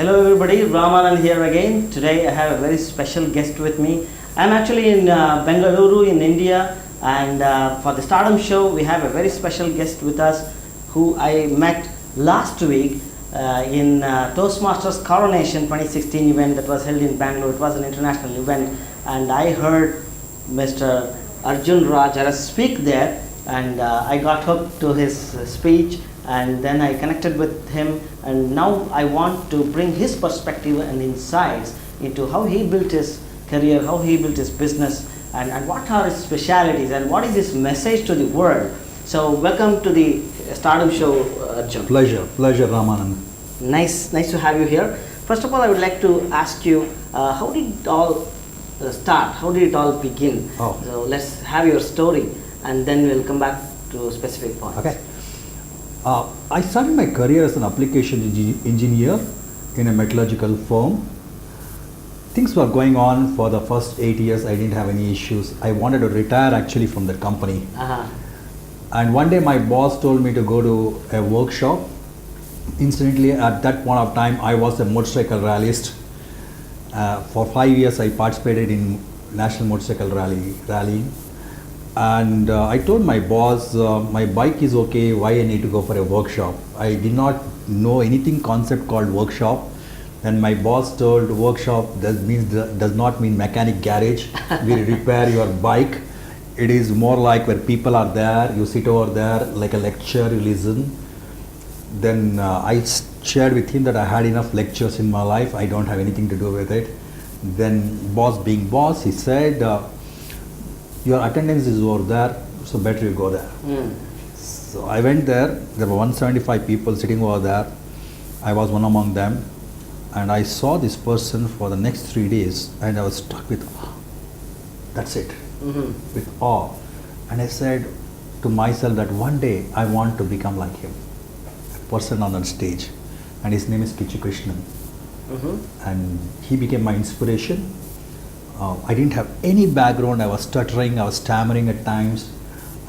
Hello everybody, Ramanand here again. Today I have a very special guest with me. I'm actually in Bengaluru in India, and for the Stardom show we have a very special guest with us who I met last week in Toastmasters Coronation 2016 event that was held in Bangalore. It was an international event, and I heard Mr. Arjun Raj Urs speak there, and I got hooked to his speech, and then I connected with him, and now I want to bring his perspective and insights into how he built his career, how he built his business, and what are his specialities and what is his message to the world. So welcome to the Stardom show, Arjun. Pleasure Ramanand. Nice to have you here. First of all, I would like to ask you, how did it all start? How did it all begin? Oh. So let's have your story, and then we'll come back to specific points. Okay. I started my career as an application engineer in a metallurgical firm. Things were going on for the first 8 years. I didn't have any issues. I wanted to retire actually from the company. And one day my boss told me to go to a workshop. Incidentally, at that point of time, I was a motorcycle rallyist. For 5 years, I participated in national motorcycle rallying. And I told my boss, my bike is okay, why I need to go for a workshop. I did not know anything concept called workshop. And my boss told workshop does not mean mechanic garage. We repair your bike. It is more like where people are there, you sit over there like a lecture, you listen. Then I shared with him that I had enough lectures in my life, I don't have anything to do with it. Then boss being boss, he said, your attendance is over there, so better you go there. So I went there, there were 175 people sitting over there. I was one among them, and I saw this person for the next 3 days, and I was struck with awe. That's it, with awe. And I said to myself that one day I want to become like him, a person on that stage, and his name is Kichu Krishnan. And he became my inspiration. I didn't have any background. I was stuttering, I was stammering at times.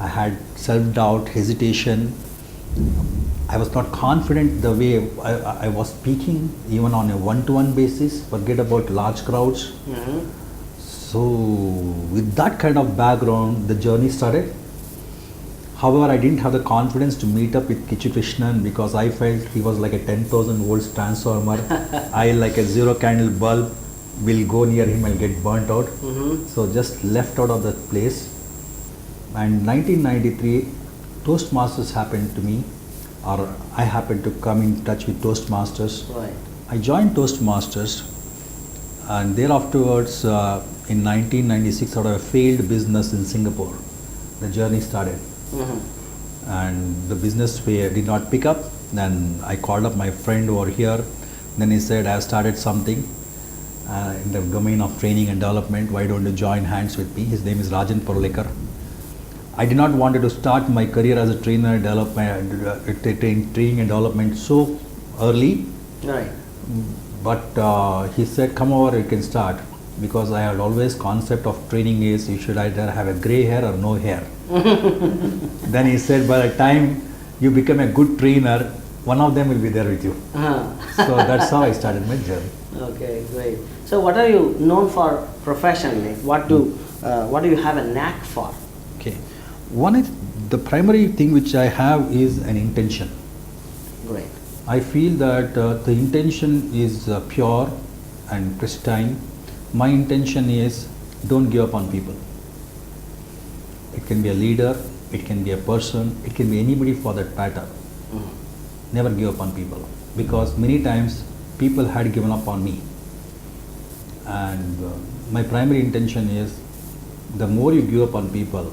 I had self-doubt, hesitation. I was not confident the way I was speaking, even on a one-to-one basis, forget about large crowds. So with that kind of background, the journey started. However, I didn't have the confidence to meet up with Kichu Krishnan because I felt he was like a 10,000 volts transformer. I like a zero candle bulb. Will go near him and get burnt out. So just left out of that place. And 1993, Toastmasters happened to me, or I happened to come in touch with Toastmasters. Right. I joined Toastmasters, and thereafterwards, in 1996, out of a failed business in Singapore, the journey started. And the business did not pick up. Then I called up my friend over here. Then he said, I have started something in the domain of training and development, why don't you join hands with me? His name is Rajan Porlekar. I did not want to start my career as a trainer and training and development so early. Right. But he said, come over, you can start. Because I had always concept of training is you should either have a grey hair or no hair. Then he said, by the time you become a good trainer, one of them will be there with you. So that's how I started my journey. Okay, great. So what are you known for professionally? What do you have a knack for? Okay. One is the primary thing which I have is an intention. Great. I feel that the intention is pure and pristine. My intention is don't give up on people. It can be a leader, it can be a person, it can be anybody for that matter. Never give up on people, because many times people had given up on me. And my primary intention is the more you give up on people,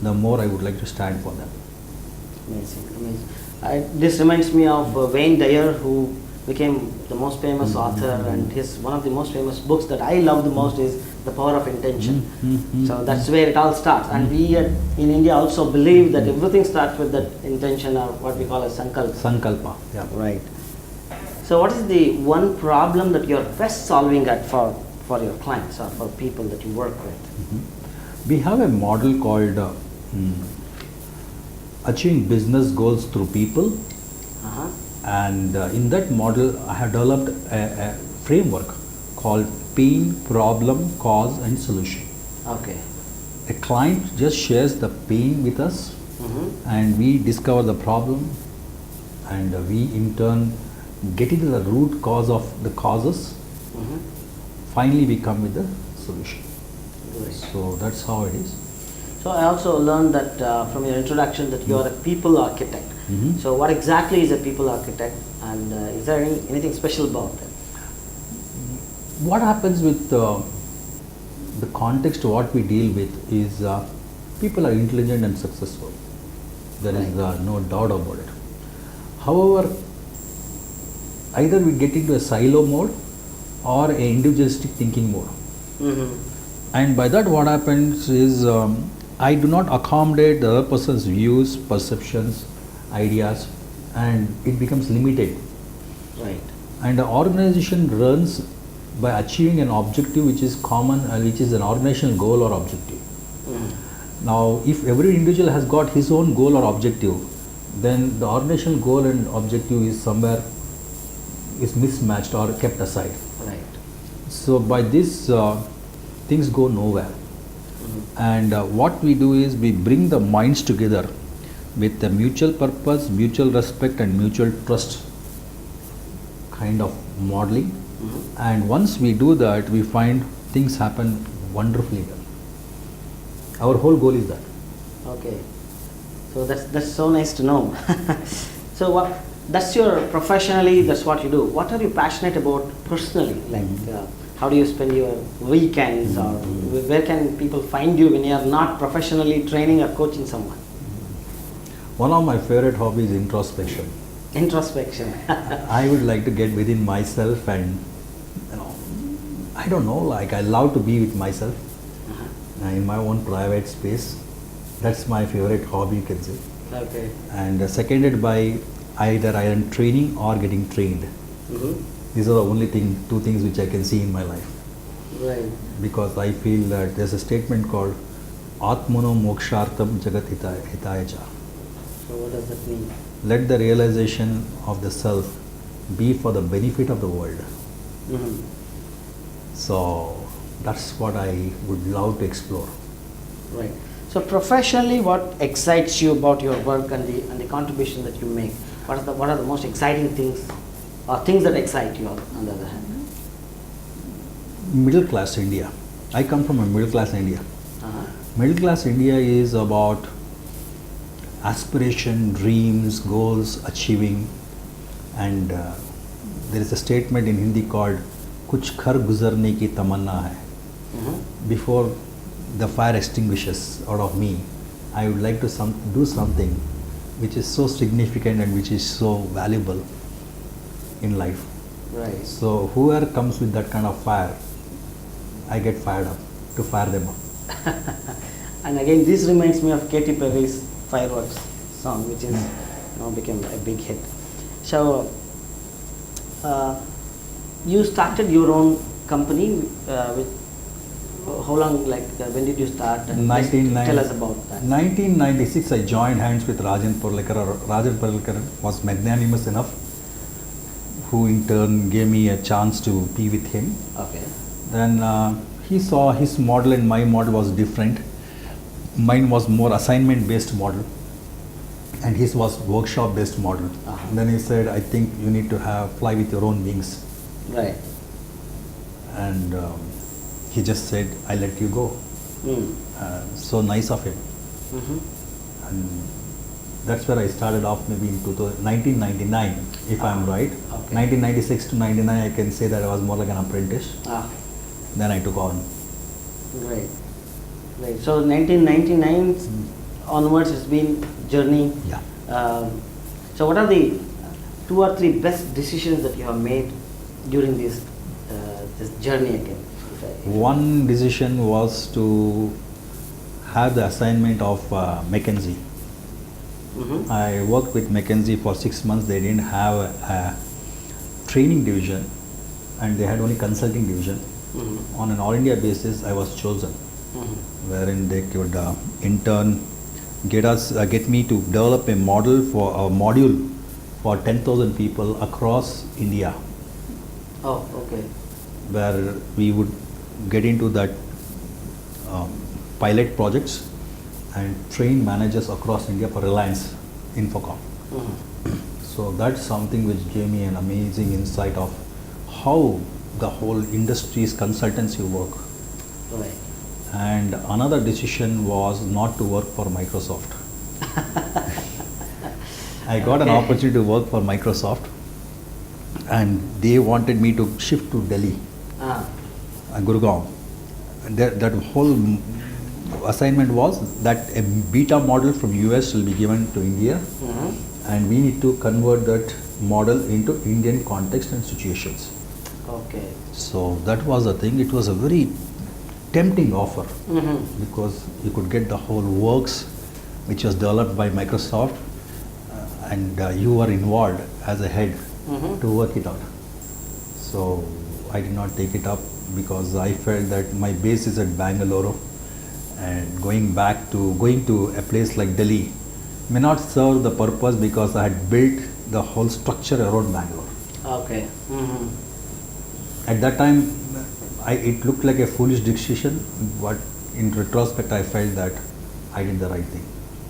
the more I would like to stand for them. Amazing. This reminds me of Wayne Dyer, who became the most famous author, and one of the most famous books that I love the most is The Power of Intention. So that's where it all starts. And we in India also believe that everything starts with that intention, or what we call as sankalpa. Sankalpa, yeah. Right. So what is the one problem that you're best solving for your clients or for people that you work with? We have a model called achieving business goals through people And in that model, I have developed a framework called pain, problem, cause, and solution. Okay. A client just shares the pain with us, and we discover the problem, and we in turn get into the root cause of the causes. Finally, we come with the solution. Great. So that's how it is. So I also learned that from your introduction that you are a people architect. Mhm. So what exactly is a people architect, and is there anything special about it? What happens with the context what we deal with is people are intelligent and successful. There is no doubt about it. However, either we get into a silo mode or a individualistic thinking mode. And by that what happens is I do not accommodate the other person's views, perceptions, ideas, and it becomes limited. Right. And the organization runs by achieving an objective which is common, which is an organizational goal or objective. Now, if every individual has got his own goal or objective, then the organizational goal and objective is somewhere is mismatched or kept aside. Right. So by this, things go nowhere. And what we do is we bring the minds together with a mutual purpose, mutual respect, and mutual trust kind of modeling. And once we do that, we find things happen wonderfully well. Our whole goal is that. Okay. So that's so nice to know. So what? That's your professionally. That's what you do. What are you passionate about personally? Like, how do you spend your weekends, or where can people find you when you are not professionally training or coaching someone? One of my favorite hobbies is introspection. Introspection. I would like to get within myself, and I don't know, like I love to be with myself in my own private space. That's my favorite hobby, you can say. Okay. And seconded by either I am training or getting trained. These are the only two things which I can see in my life. Right. Because I feel that there's a statement called Atmano Mokshartam Jagat Hitaya Cha. So what does that mean? Let the realization of the self be for the benefit of the world. So that's what I would love to explore. Right. So professionally, what excites you about your work and the contribution that you make? What are the most exciting things, or things that excite you on the other hand? Middle class India. I come from a middle class India. Middle class India is about aspiration, dreams, goals, achieving, and there is a statement in Hindi called "Kuch khar guzarne ki tamanna hai." Before the fire extinguishes out of me, I would like to do something which is so significant and which is so valuable in life. Right. So whoever comes with that kind of fire, I get fired up to fire them up. And again, this reminds me of Katy Perry's Fireworks song, which is became a big hit. So you started your own company with how long? Like when did you start? And tell us about that. 1996, I joined hands with Rajan Parlikar. Rajan Parlikar was magnanimous enough, who in turn gave me a chance to be with him. Okay. Then he saw his model and my model was different. Mine was more assignment based model and his was workshop based model. Then he said, I think you need to fly with your own wings. Right. And he just said, I let you go. So nice of him. And that's where I started off, maybe in 1999, if I'm right. Okay. 1996 to 99, I can say that I was more like an apprentice. Then I took on. Great. Great. So 1999 onwards has been journey. Yeah. So what are the 2 or 3 best decisions that you have made during this journey again? One decision was to have the assignment of McKinsey. I worked with McKinsey for 6 months. They didn't have a training division and they had only consulting division. On an all India basis, I was chosen, wherein they could in turn get me to develop a model for a module for 10,000 people across India, Oh, okay. where we would get into that pilot projects and train managers across India for Reliance Infocom. So that's something which gave me an amazing insight of how the whole industry's consultancy work. Right. And another decision was not to work for Microsoft. I got an Okay. opportunity to work for Microsoft, and they wanted me to shift to Delhi, Ah, Gurgaon. And that whole assignment was that a beta model from US will be given to India, and we need to convert that model into Indian context and situations. okay. So that was the thing. It was a very tempting offer Mm-hmm. because you could get the whole works which was developed by Microsoft, and you were involved as a head Mm-hmm. to work it out. So I did not take it up because I felt that my base is at Bangalore, and going to a place like Delhi may not serve the purpose because I had built the whole structure around Bangalore. Okay. Mm-hmm. At that time, it looked like a foolish decision, but in retrospect, I felt that I did the right thing.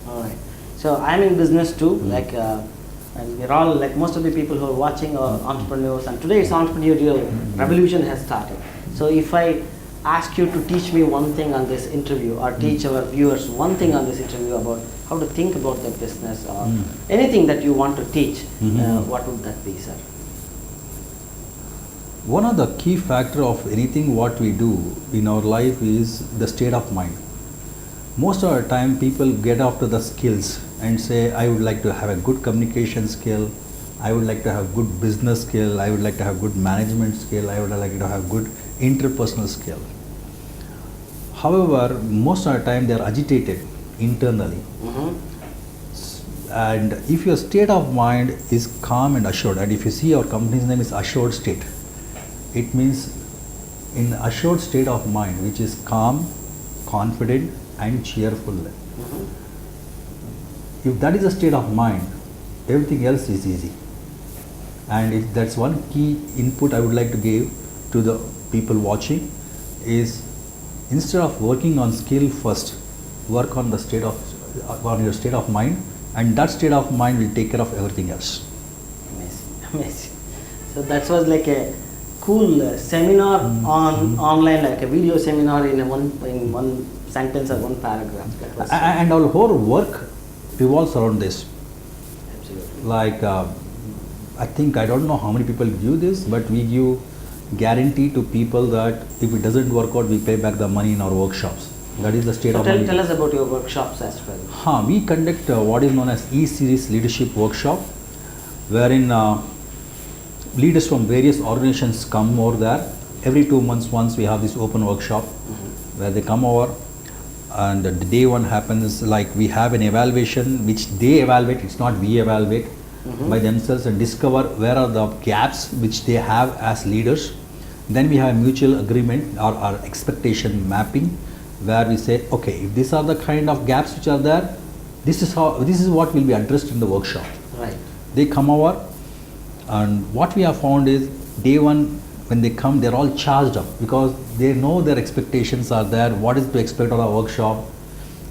All right. So I'm in business too. Like, and we're all like most of the people who are watching are entrepreneurs, and today it's entrepreneurial revolution has started. So if I ask you to teach me one thing on this interview, or teach our viewers one thing on this interview about how to think about the business, or anything that you want to teach, what would that be, sir? One of the key factor of anything what we do in our life is the state of mind. Most of the time people get after the skills and say, I would like to have a good communication skill, I would like to have good business skill, I would like to have good management skill, I would like to have good interpersonal skill. However, most of the time they are agitated internally. And if your state of mind is calm and assured, and if you see our company's name is Assured State, it means in assured state of mind, which is calm, confident and cheerful. If that is a state of mind, everything else is easy. And if that's one key input I would like to give to the people watching is, instead of working on skill first, work on the on your state of mind, and that state of mind will take care of everything else. Amazing, amazing. So that was like a cool seminar on online, like a video seminar in one sentence or one paragraph. That was And our whole work revolves around this. absolutely. Like, I don't know how many people give this, but we give guarantee to people that if it doesn't work out, we pay back the money in our workshops. That is the state So of tell, mind. tell us about your workshops as well. We conduct what is known as E-Series Leadership Workshop, wherein leaders from various organizations come over there. Every 2 months once we have this open workshop where they come over, and the day one happens like we have an evaluation which they evaluate, it's not we evaluate by themselves, and discover where are the gaps which they have as leaders. Then we have a mutual agreement or our expectation mapping, where we say, okay, if these are the kind of gaps which are there, this is what will be addressed in the workshop. Right. They come over, and what we have found is day one when they come, they're all charged up because they know their expectations are there, what is to expect of our workshop,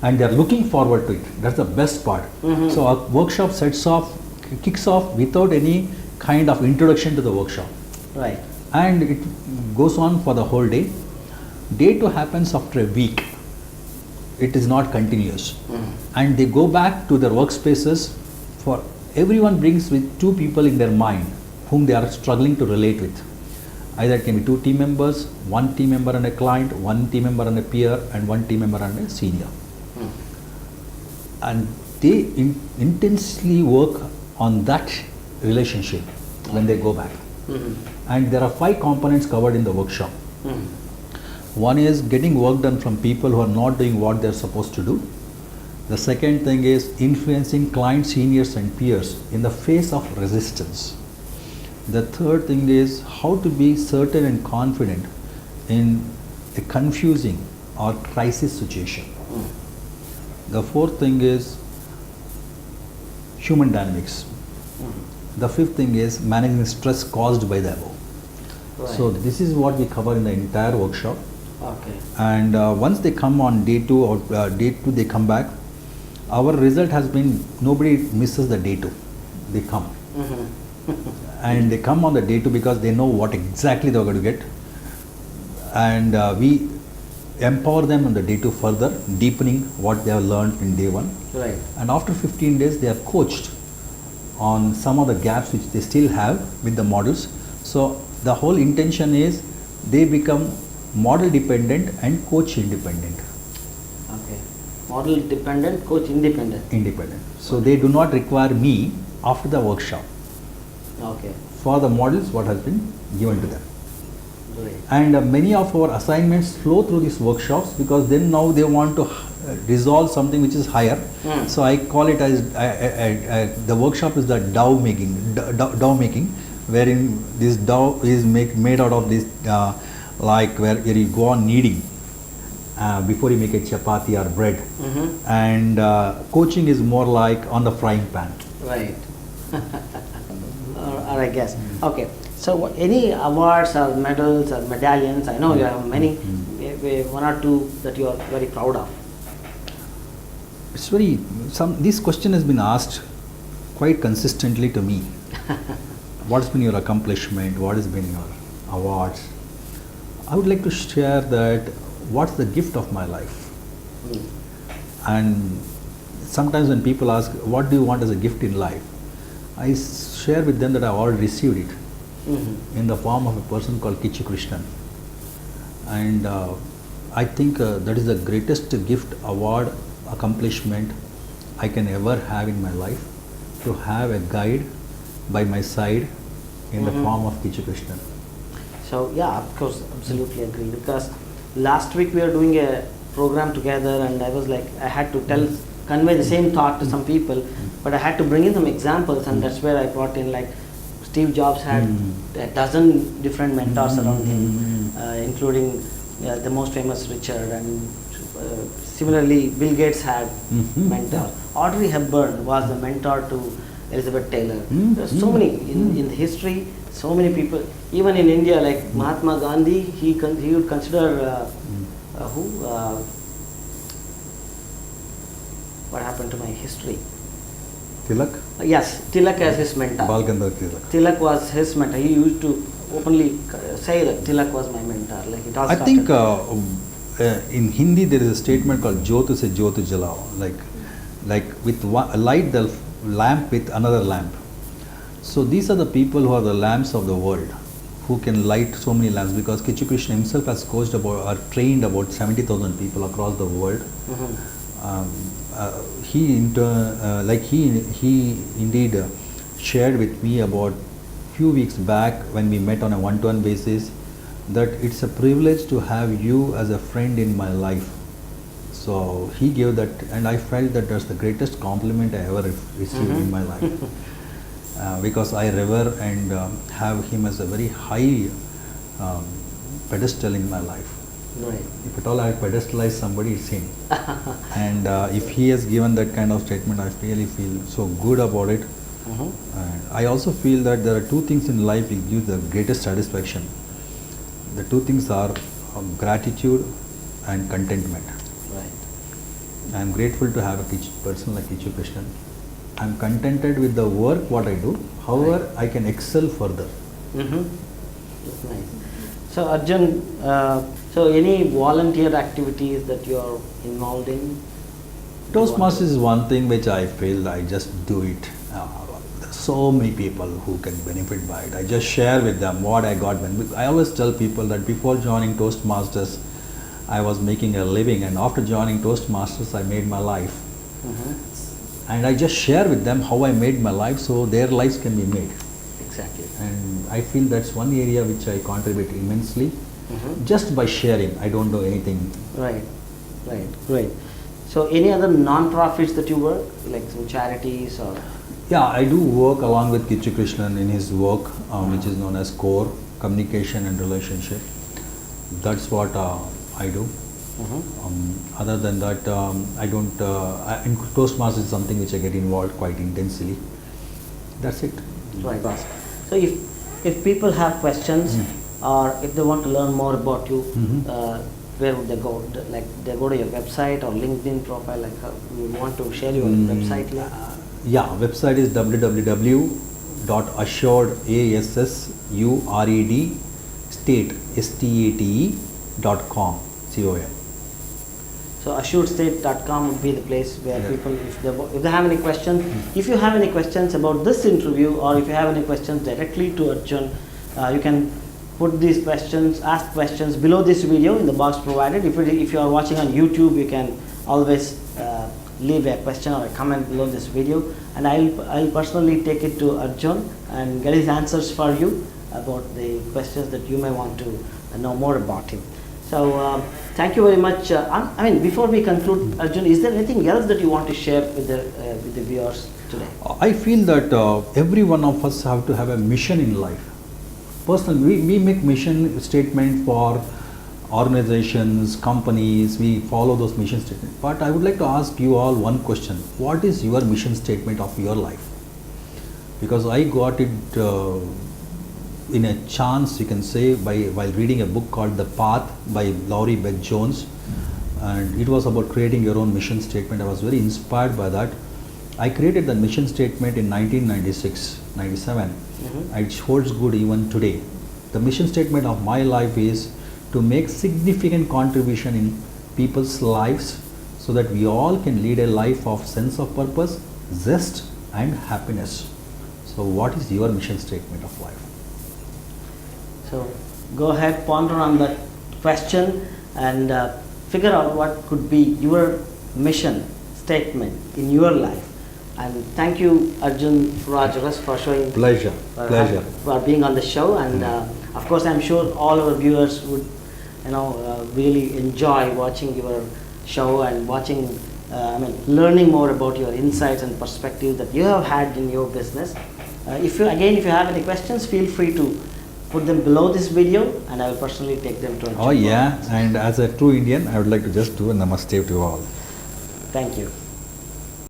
and they're looking forward to it. That's the best part. So our workshop kicks off without any kind of introduction to the workshop, Right. and it goes on for the whole day. Day two happens after a week. It is not continuous, and they go back to their workspaces. For everyone brings with 2 people in their mind whom they are struggling to relate with. Either it can be 2 team members, 1 team member and a client, 1 team member and a peer, and 1 team member and a senior. And they intensely work on that relationship when they go back. And there are 5 components covered in the workshop. One is getting work done from people who are not doing what they're supposed to do. The second thing is influencing clients, seniors and peers in the face of resistance. The third thing is how to be certain and confident in a confusing or crisis situation. The fourth thing is human dynamics. The fifth thing is managing stress caused by the above. Right. So this is what we cover in the entire workshop. Okay. And once they come on day 2 or day 2 they come back, our result has been nobody misses the day 2. They come. And they come on the day 2 because they know what exactly they are going to get. And we empower them on the day 2 further, deepening what they have learned in day 1. Right. And after 15 days they are coached on some of the gaps which they still have with the models. So the whole intention is they become model dependent and coach independent. Okay. Model dependent, coach independent. Independent. So they do not require me after the workshop Okay. for the models what has been given to them. Great. And many of our assignments flow through these workshops because then now they want to resolve something which is higher. So I call it as the workshop is the dough making, wherein this dough is made out of this like where you go on kneading before you make a chapati or bread. And coaching is more like on the frying pan. Right. Or I guess. Okay. So any awards or medals or medallions? I know you have many. One or two that you are very proud of. It's very this question has been asked quite consistently to me. What's been your accomplishment? What has been your awards? I would like to share that what's the gift of my life. And sometimes when people ask what do you want as a gift in life, I share with them that I already received it in the form of a person called Kichu Krishnan. And I think that is the greatest gift, award, accomplishment I can ever have in my life, to have a guide by my side in the form of Kichu Krishnan. So yeah, of course, absolutely agree. Because last week we were doing a program together, and I was like, I had to convey the same thought to some people, but I had to bring in some examples, and that's where I brought in like Steve Jobs had a dozen different mentors around him, including the most famous Richard, and similarly Bill Gates had mentors. Audrey Hepburn was the mentor to Elizabeth Taylor. There's so many in history, so many people. Even in India, like Mahatma Gandhi, he would consider what happened to my history? Tilak? Yes, Tilak as his mentor. Bal Gandhar Tilak. Tilak was his mentor. He used to openly say that Tilak was my mentor. Like it all I started. think in Hindi there is a statement called Jyot se Jyot jalao, like with light the lamp with another lamp. So these are the people who are the lamps of the world, who can light so many lamps, because Kichu Krishna himself has coached or trained about 70,000 people across the world. He indeed shared with me about few weeks back when we met on a one-to-one basis that it's a privilege to have you as a friend in my life. So he gave that, and I felt that that's the greatest compliment I ever received in my life. Because I revere and have him as a very high pedestal in my life. Right. If at all I pedestalize somebody, it's him. And if he has given that kind of statement, I really feel so good about it. And I also feel that there are two things in life that give the greatest satisfaction. The two things are gratitude and contentment. Right. I am grateful to have a person like Kichu Krishnan. I am contented with the work what I do. However, I can excel further. That's nice. So Arjun, so any volunteer activities that you are involved in? Toastmasters is one thing which I feel I just do it. There's so many people who can benefit by it. I just share with them what I got. I always tell people that before joining Toastmasters, I was making a living, and after joining Toastmasters, I made my life. And I just share with them how I made my life, so their lives can be made. Exactly. And I feel that's one area which I contribute immensely, just by sharing. I don't do anything. Right, right, great. So any other non-profits that you work, like some charities or? Yeah, I do work along with Kichu Krishnan in his work, which is known as CORE, Communication and Relationship. That's what I do. Other than that, I don't, in Toastmasters is something which I get involved quite intensely. That's it. Right. So if people have questions or if they want to learn more about you, where would they go? Like they go to your website or LinkedIn profile? Like you want to share your website link? Yeah, website is www.assuredstate.com. COM. So assuredstate.com would be the place where people, if they have any questions, if you have any questions about this interview or if you have any questions directly to Arjun, you can put these questions, ask questions below this video in the box provided. If you are watching on YouTube, you can always leave a question or a comment below this video, and I'll personally take it to Arjun and get his answers for you about the questions that you may want to know more about him. So thank you very much. I mean, before we conclude, Arjun, is there anything else that you want to share with the viewers today? I feel that every one of us have to have a mission in life. Personally, we make mission statement for organizations, companies, we follow those mission statements. But I would like to ask you all one question. What is your mission statement of your life? Because I got it in a chance, you can say, while reading a book called The Path by Laurie Beth Jones, and it was about creating your own mission statement. I was very inspired by that. I created the mission statement in 1996-97. It holds good even today. The mission statement of my life is to make significant contribution in people's lives so that we all can lead a life of sense of purpose, zest and happiness. So what is your mission statement of life? So go ahead, ponder on that question and figure out what could be your mission statement in your life. And thank you, Arjun Raj Urs, for showing Pleasure. For being on the show. And of course, I'm sure all our viewers would, really enjoy watching your show and watching, learning more about your insights and perspectives that you have had in your business. If you have any questions, feel free to put them below this video, and I will personally take them to Arjun. Oh yeah, and as a true Indian, I would like to just do a namaste to all. Thank you.